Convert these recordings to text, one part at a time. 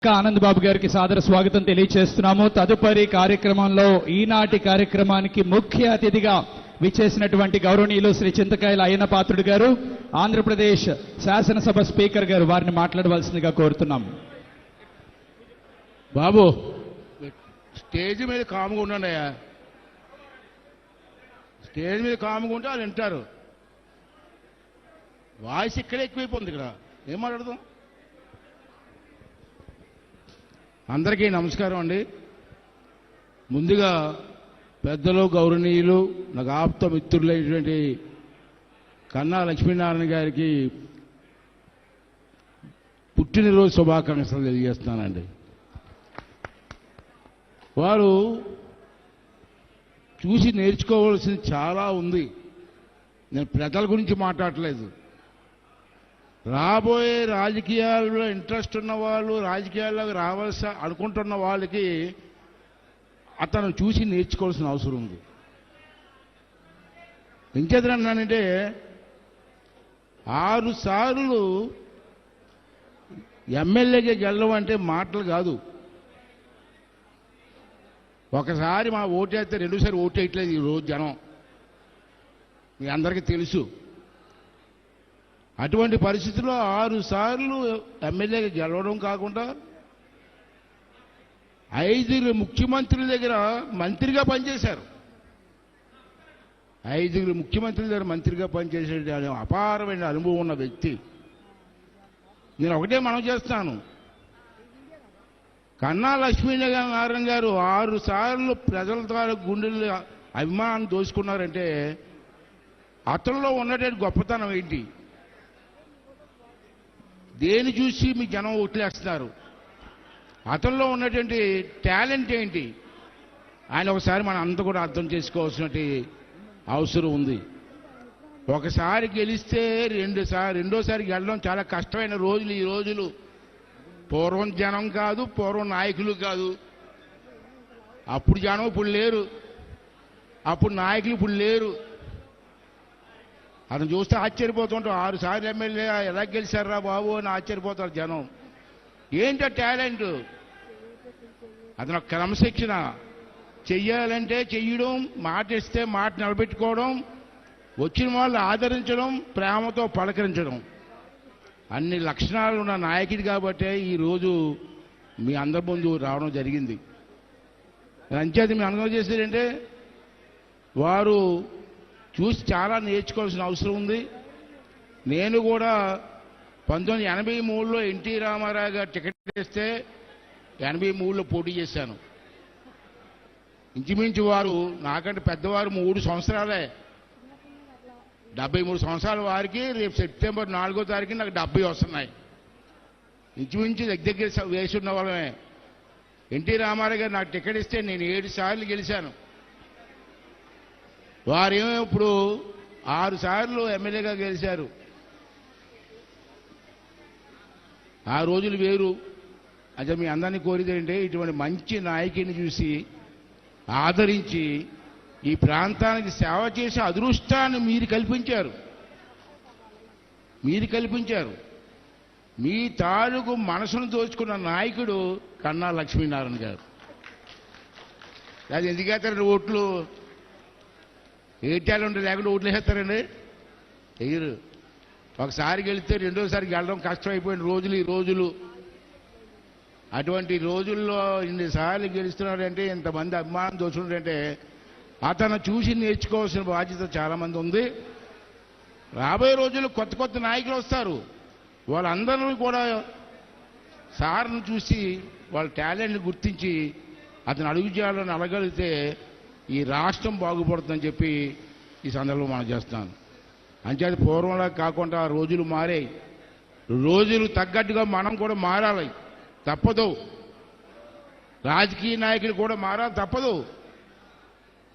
ఆనంద్ బాబు గారికి సాదర స్వాగతం తెలియజేస్తున్నాము. తదుపరి కార్యక్రమంలో ఈనాటి కార్యక్రమానికి ముఖ్య అతిథిగా విచ్చేసినటువంటి గౌరవనీయులు శ్రీ చింతకాయల అయ్యన్న పాత్రుడు గారు, ఆంధ్రప్రదేశ్ శాసనసభ స్పీకర్ గారు, వారిని మాట్లాడవలసిందిగా కోరుతున్నాం. బాబు స్టేజ్ మీద కాముగా ఉన్నానయ్యా. స్టేజ్ మీద కాముగా ఉంటే వాళ్ళు వింటారు. వాయిస్ ఇక్కడే ఎక్కువైపోతుంది. ఇక్కడ ఏం మాట్లాడదాం? అందరికీ నమస్కారం అండి. ముందుగా పెద్దలు గౌరవనీయులు నాకు ఆప్త మిత్రులైనటువంటి కన్నా లక్ష్మీనారాయణ గారికి పుట్టినరోజు శుభాకాంక్షలు తెలియజేస్తున్నానండి. వారు చూసి నేర్చుకోవాల్సింది చాలా ఉంది. నేను ప్రజల గురించి మాట్లాడలేదు. రాబోయే రాజకీయాల్లో ఇంట్రెస్ట్ ఉన్న వాళ్ళు, రాజకీయాల్లోకి రావాల్సి అనుకుంటున్న వాళ్ళకి అతను చూసి నేర్చుకోవాల్సిన అవసరం ఉంది. ఎంచేతనంటే 6 సార్లు ఎమ్మెల్యేగా గెలవం అంటే మాటలు కాదు. ఒకసారి మా ఓటేస్తే రెండోసారి ఓటేయట్లేదు ఈరోజు జనం, మీ అందరికీ తెలుసు. అటువంటి పరిస్థితుల్లో 6 సార్లు ఎమ్మెల్యేగా గెలవడం కాకుండా 5 ముఖ్యమంత్రుల దగ్గర మంత్రిగా పనిచేశారు. 5 ముఖ్యమంత్రుల దగ్గర మంత్రిగా పనిచేసే అపారమైన అనుభవం ఉన్న వ్యక్తి. నేను ఒకటే మనం చేస్తాను, కన్నా లక్ష్మీనారాయణ గారు 6 సార్లు ప్రజల ద్వారా గుండెలు అభిమానాన్ని దోచుకున్నారంటే అతనిలో ఉన్నటువంటి గొప్పతనం ఏంటి? దేని చూసి మీ జనం ఓట్లేస్తున్నారు? అతనిలో ఉన్నటువంటి టాలెంట్ ఏంటి? ఆయన ఒకసారి మనం అంతా కూడా అర్థం చేసుకోవాల్సినటువంటి అవసరం ఉంది. ఒకసారి గెలిస్తే రెండోసారి గెలడం చాలా కష్టమైన రోజులు ఈ రోజులు. పూర్వం జనం కాదు, పూర్వం నాయకులు కాదు. అప్పుడు జనం ఇప్పుడు లేరు, అప్పుడు నాయకులు ఇప్పుడు లేరు. అతను చూస్తే ఆశ్చర్యపోతుంటాం. 6 సార్లు ఎమ్మెల్యే ఎలా గెలిచారా బాబు అని ఆశ్చర్యపోతారు జనం. ఏంటో టాలెంట్? అతను క్రమశిక్షణ. చెయ్యాలంటే చెయ్యడం, మాట ఇస్తే మాట నిలబెట్టుకోవడం, వచ్చిన వాళ్ళు ఆదరించడం, ప్రేమతో పలకరించడం, అన్ని లక్షణాలు ఉన్న నాయకుడు కాబట్టే ఈరోజు మీ అందరి ముందు రావడం జరిగింది. అంచేది మీ అనుభవం చేసేదంటే వారు చూసి చాలా నేర్చుకోవాల్సిన అవసరం ఉంది. నేను కూడా 1983లో ఎన్టీ రామారావు గారు టికెట్ వేస్తే 83లో పోటీ చేశాను. ఇంచుమించు వారు నాకంటే పెద్దవారు 3 సంవత్సరాలే. 73 సంవత్సరాల వారికి రేపు సెప్టెంబర్ 4వ తారీఖున నాకు 70 వస్తున్నాయి. ఇంచుమించు దగ్గర వేసి ఉన్న వాళ్ళమే. ఎన్టీ రామారావు గారు నాకు టికెట్ ఇస్తే నేను 7 సార్లు గెలిచాను. వారేమో ఇప్పుడు 6 సార్లు ఎమ్మెల్యేగా గెలిచారు. ఆ రోజులు వేరు. అదే మీ అందరినీ కోరితే ఏంటంటే ఇటువంటి మంచి నాయకుడిని చూసి ఆదరించి ఈ ప్రాంతానికి సేవ చేసే అదృష్టాన్ని మీరు కల్పించారు. మీ తాలూకు మనసును దోచుకున్న నాయకుడు కన్నా లక్ష్మీనారాయణ గారు. అది ఎందుకేస్తారండి ఓట్లు? ఏ టాలెంట్ లేకుండా ఓట్లు వేస్తారండి? వేయరు. ఒకసారి గెలిస్తే రెండోసారి గెలడం కష్టమైపోయిన రోజులు ఈ రోజులు. అటువంటి రోజుల్లో ఇన్నిసార్లు గెలుస్తున్నాడంటే, ఇంతమంది అభిమానం దోచుకుంటే అతను చూసి నేర్చుకోవాల్సిన బాధ్యత చాలామంది ఉంది. రాబోయే రోజుల్లో కొత్త కొత్త నాయకులు వస్తారు. వాళ్ళందరూ కూడా సార్ను చూసి వాళ్ళ టాలెంట్ని గుర్తించి అతను అడుగుజాలను అడగలిగితే ఈ రాష్ట్రం బాగుపడుతుందని చెప్పి ఈ సందర్భంలో మనం చేస్తున్నాను. అంచేది పూర్వంలా కాకుండా రోజులు మారాయి. రోజులు తగ్గట్టుగా మనం కూడా మారాలి, తప్పదు. రాజకీయ నాయకులు కూడా మారాలి, తప్పదు.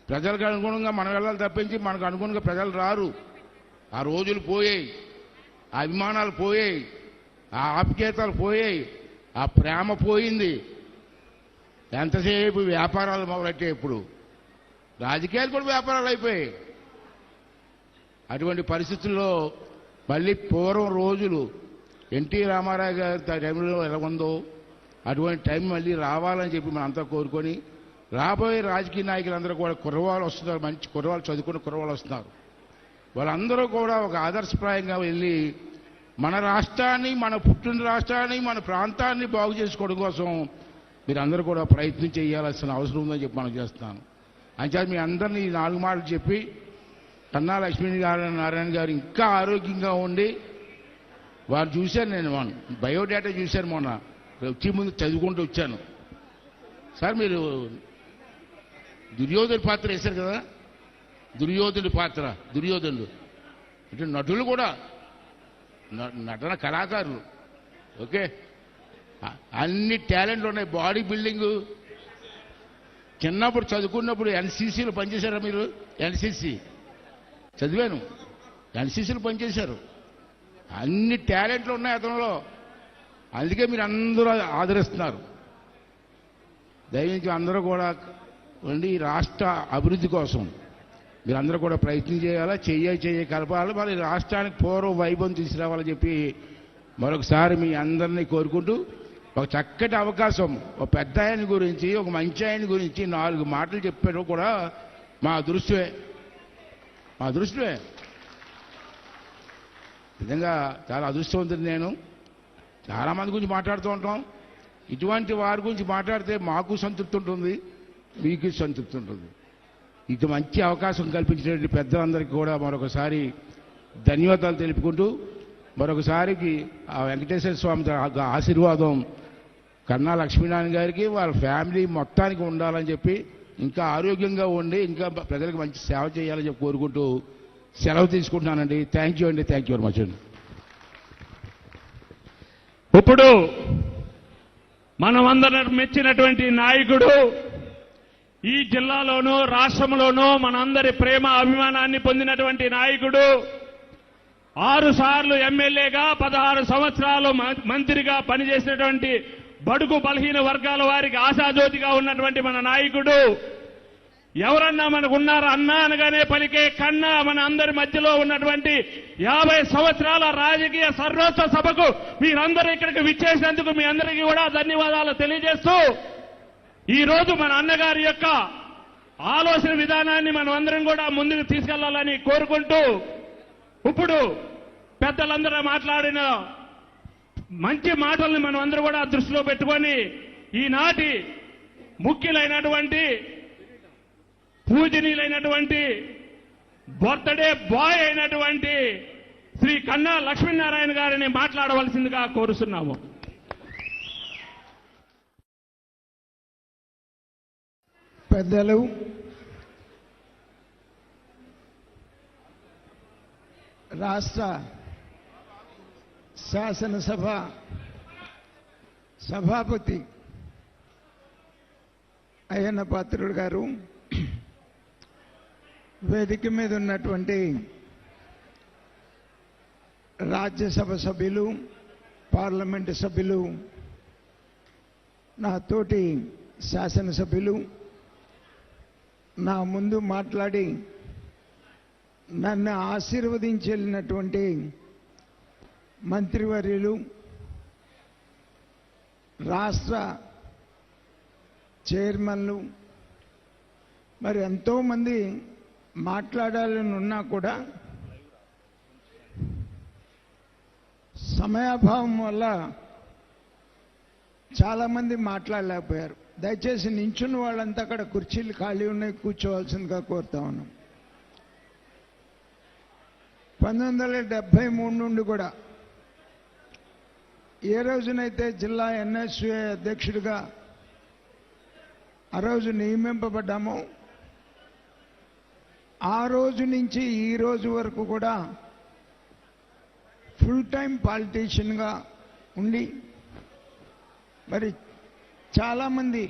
ప్రజలకు అనుగుణంగా మనం వెళ్ళాలి తప్పించి మనకు అనుగుణంగా ప్రజలు రారు. ఆ రోజులు పోయాయి, ఆ అభిమానాలు పోయాయి, ఆ ఆప్యాయతలు పోయాయి, ఆ ప్రేమ పోయింది. ఎంతసేపు వ్యాపారాలు మొదలెట్టే ఇప్పుడు రాజకీయాలు కూడా వ్యాపారాలు అయిపోయాయి. అటువంటి పరిస్థితుల్లో మళ్ళీ పూర్వం రోజులు ఎన్టీ రామారావు గారి టైంలో ఎలా ఉందో అటువంటి టైం మళ్ళీ రావాలని చెప్పి మనంతా కోరుకొని రాబోయే రాజకీయ నాయకులందరూ కూడా కుర్రవాళ్ళు వస్తున్నారు, మంచి కుర్రవాళ్ళు, చదువుకున్న కుర్రవాళ్ళు వస్తున్నారు. వాళ్ళందరూ కూడా ఒక ఆదర్శప్రాయంగా వెళ్ళి మన రాష్ట్రాన్ని, మన పుట్టిన రాష్ట్రాన్ని, మన ప్రాంతాన్ని బాగు చేసుకోవడం కోసం మీరందరూ కూడా ప్రయత్నం చేయాల్సిన అవసరం ఉందని చెప్పి మనం చేస్తున్నాను. అంచేత మీ అందరినీ 4 మాటలు చెప్పి కన్నా లక్ష్మీనారాయణ గారు ఇంకా ఆరోగ్యంగా ఉండి, వారు చూశాను, నేను బయోడేటా చూశాను, మొన్న వచ్చే ముందు చదువుకుంటూ వచ్చాను. సార్ మీరు దుర్యోధన పాత్ర వేశారు కదా, దుర్యోధనుడి పాత్ర, దుర్యోధనుడు అంటే నటులు కూడా నటన కళాకారులు. ఓకే, అన్ని టాలెంట్లు ఉన్నాయి. బాడీ బిల్డింగ్ చిన్నప్పుడు చదువుకున్నప్పుడు ఎన్సీసీలో పనిచేశారా మీరు? ఎన్సీసీ చదివాను, ఎన్సీసీలో పనిచేశారు. అన్ని టాలెంట్లు ఉన్నాయి అతనిలో. అందుకే మీరు అందరూ ఆదరిస్తున్నారు. దయచేసి అందరూ కూడా ఉండి రాష్ట్ర అభివృద్ధి కోసం మీరందరూ కూడా ప్రయత్నం చేయాలా, చెయ్యి కలపాలి, మరి రాష్ట్రానికి పూర్వ వైభవం తీసుకురావాలని చెప్పి మరొకసారి మీ అందరినీ కోరుకుంటూ, ఒక చక్కటి అవకాశం, ఒక పెద్ద ఆయన గురించి, ఒక మంచి ఆయన గురించి 4 మాటలు చెప్పాడు కూడా మా అదృష్టమే, మా అదృష్టమే. నిజంగా చాలా అదృష్టవంతుడు నేను. చాలామంది గురించి మాట్లాడుతూ ఉంటాం. ఇటువంటి వారి గురించి మాట్లాడితే మాకు సంతృప్తి ఉంటుంది, మీకు సంతృప్తి ఉంటుంది. ఇది మంచి అవకాశం కల్పించినటువంటి పెద్దలందరికీ కూడా మరొకసారి ధన్యవాదాలు తెలుపుకుంటూ, మరొకసారికి ఆ వెంకటేశ్వర స్వామి ఆశీర్వాదం కన్నా లక్ష్మీనారాయణ గారికి, వాళ్ళ ఫ్యామిలీ మొత్తానికి ఉండాలని చెప్పి, ఇంకా ఆరోగ్యంగా ఉండి ఇంకా ప్రజలకు మంచి సేవ చేయాలని చెప్పి కోరుకుంటూ సెలవు తీసుకుంటున్నానండి. థ్యాంక్ యూ అండి, థ్యాంక్ యూ వెరీ మచ్ అండి. ఇప్పుడు మనమందరం మెచ్చినటువంటి నాయకుడు, ఈ జిల్లాలోనూ రాష్ట్రంలోనూ మనందరి ప్రేమ అభిమానాన్ని పొందినటువంటి నాయకుడు, 6 సార్లు ఎమ్మెల్యేగా 16 సంవత్సరాలు మంత్రిగా పనిచేసినటువంటి బడుగు బలహీన వర్గాల వారికి ఆశాజ్యోతిగా ఉన్నటువంటి మన నాయకుడు, ఎవరన్నా మనకు ఉన్నారా అన్నా అనగానే పలికే కన్నా, మన అందరి మధ్యలో ఉన్నటువంటి 50 సంవత్సరాల రాజకీయ సర్వోచ్చ సభకు మీరందరూ ఇక్కడికి విచ్చేసినందుకు మీ అందరికీ కూడా ధన్యవాదాలు తెలియజేస్తూ, ఈ రోజు మన అన్నగారి యొక్క ఆలోచన విధానాన్ని మనం అందరం కూడా ముందుకు తీసుకెళ్లాలని కోరుకుంటూ, ఇప్పుడు పెద్దలందరూ మాట్లాడిన మంచి మాటల్ని మనం అందరూ కూడా దృష్టిలో పెట్టుకొని, ఈనాటి ముఖ్యులైనటువంటి పూజనీయులైనటువంటి బర్త్డే బాయ్ అయినటువంటి శ్రీ కన్నా లక్ష్మీనారాయణ గారిని మాట్లాడవలసిందిగా కోరుతున్నాము. పెద్దలు, రాష్ట్ర శాసనసభ సభాపతి అయ్యన్న పాత్రుడు గారు, వేదిక మీద ఉన్నటువంటి రాజ్యసభ సభ్యులు, పార్లమెంటు సభ్యులు, నా తోటి శాసనసభ్యులు, నా ముందు మాట్లాడి నన్ను ఆశీర్వదించి వెళ్ళినటువంటి మంత్రివర్యులు, రాష్ట్ర చైర్మన్లు, మరి ఎంతోమంది మాట్లాడాలని ఉన్నా కూడా సమయాభావం వల్ల చాలామంది మాట్లాడలేకపోయారు. దయచేసి నించున్న వాళ్ళంతా అక్కడ కుర్చీలు ఖాళీ ఉన్నాయి, కూర్చోవలసిందిగా కోరుతా ఉన్నాం. 1973 నుండి కూడా ఏ రోజునైతే జిల్లా ఎన్ఎస్యుఏ అధ్యక్షుడిగా ఆ రోజు నియమింపబడ్డామో, ఆ రోజు నుంచి ఈ రోజు వరకు కూడా ఫుల్ టైం పాలిటీషియన్గా ఉండి, మరి చాలామంది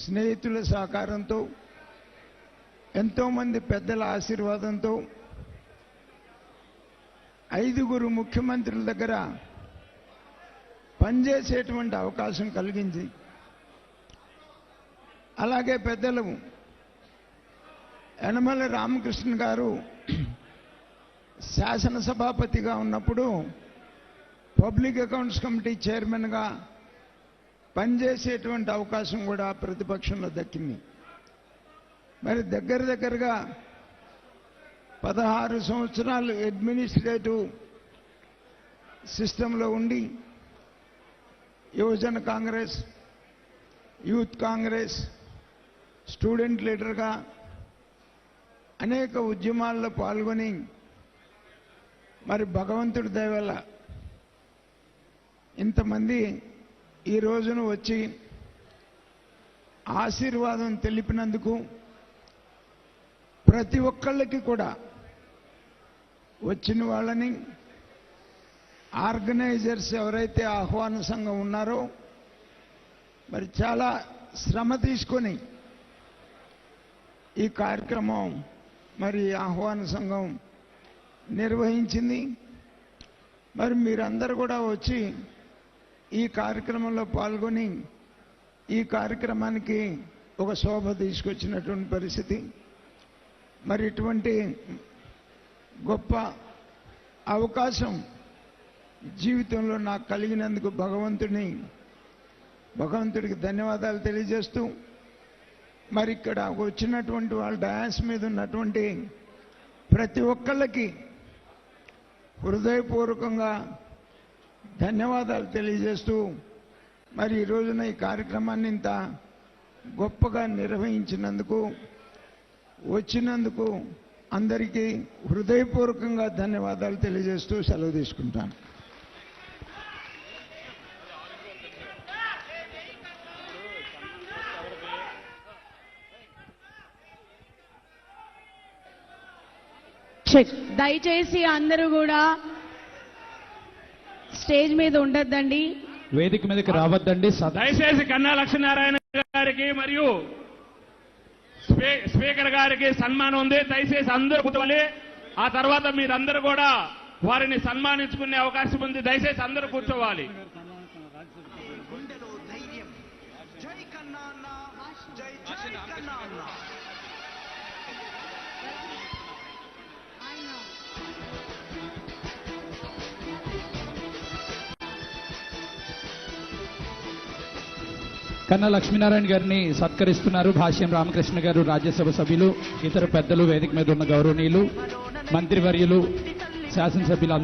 స్నేహితుల సహకారంతో, ఎంతోమంది పెద్దల ఆశీర్వాదంతో 5 ముఖ్యమంత్రుల దగ్గర పనిచేసేటువంటి అవకాశం కలిగింది. అలాగే పెద్దలు యనమల రామకృష్ణ గారు శాసనసభాపతిగా ఉన్నప్పుడు పబ్లిక్ అకౌంట్స్ కమిటీ చైర్మన్గా పనిచేసేటువంటి అవకాశం కూడా ప్రతిపక్షంలో దక్కింది. మరి దగ్గరగా 16 సంవత్సరాలు అడ్మినిస్ట్రేటివ్ సిస్టంలో ఉండి యువజన కాంగ్రెస్, యూత్ కాంగ్రెస్, స్టూడెంట్ లీడర్గా అనేక ఉద్యమాల్లో పాల్గొని మరి భగవంతుడి దయ వల్ల ఇంతమంది ఈ రోజున వచ్చి ఆశీర్వాదం తెలిపినందుకు ప్రతి ఒక్కళ్ళకి కూడా వచ్చిన వాళ్ళని ఆర్గనైజర్స్ ఎవరైతే ఆహ్వాన సంఘం ఉన్నారో మరి చాలా శ్రమ తీసుకొని ఈ కార్యక్రమం మరి ఆహ్వాన సంఘం నిర్వహించింది. మరి మీరందరూ కూడా వచ్చి ఈ కార్యక్రమంలో పాల్గొని ఈ కార్యక్రమానికి ఒక శోభ తీసుకొచ్చినటువంటి పరిస్థితి. మరి ఇటువంటి గొప్ప అవకాశం జీవితంలో నాకు కలిగినందుకు భగవంతుడికి ధన్యవాదాలు తెలియజేస్తూ మరి ఇక్కడ వచ్చినటువంటి వాళ్ళ డయాస్ మీద ఉన్నటువంటి ప్రతి ఒక్కళ్ళకి హృదయపూర్వకంగా ధన్యవాదాలు తెలియజేస్తూ మరి ఈ రోజున ఈ కార్యక్రమాన్ని ఇంత గొప్పగా నిర్వహించినందుకు వచ్చినందుకు అందరికీ హృదయపూర్వకంగా ధన్యవాదాలు తెలియజేస్తూ సెలవు తీసుకుంటాను. దయచేసి అందరూ కూడా స్టేజ్ మీద ఉండొద్దండి, వేదిక మీదకి రావద్దండి. దయచేసి కన్నా లక్ష్మీనారాయణ గారికి మరియు స్పీకర్ గారికి సన్మానం ఉంది. దయచేసి అందరూ కూర్చోవాలి. ఆ తర్వాత మీరందరూ కూడా వారిని సన్మానించుకునే అవకాశం ఉంది. దయచేసి అందరూ కూర్చోవాలి. కన్నా లక్ష్మీనారాయణ గారిని సత్కరిస్తున్నారు. భాష్యం రామకృష్ణ గారు, రాజ్యసభ సభ్యులు, ఇతర పెద్దలు, వేదిక మీద ఉన్న గౌరవనీయులు, మంత్రివర్యులు, శాసనసభ్యులు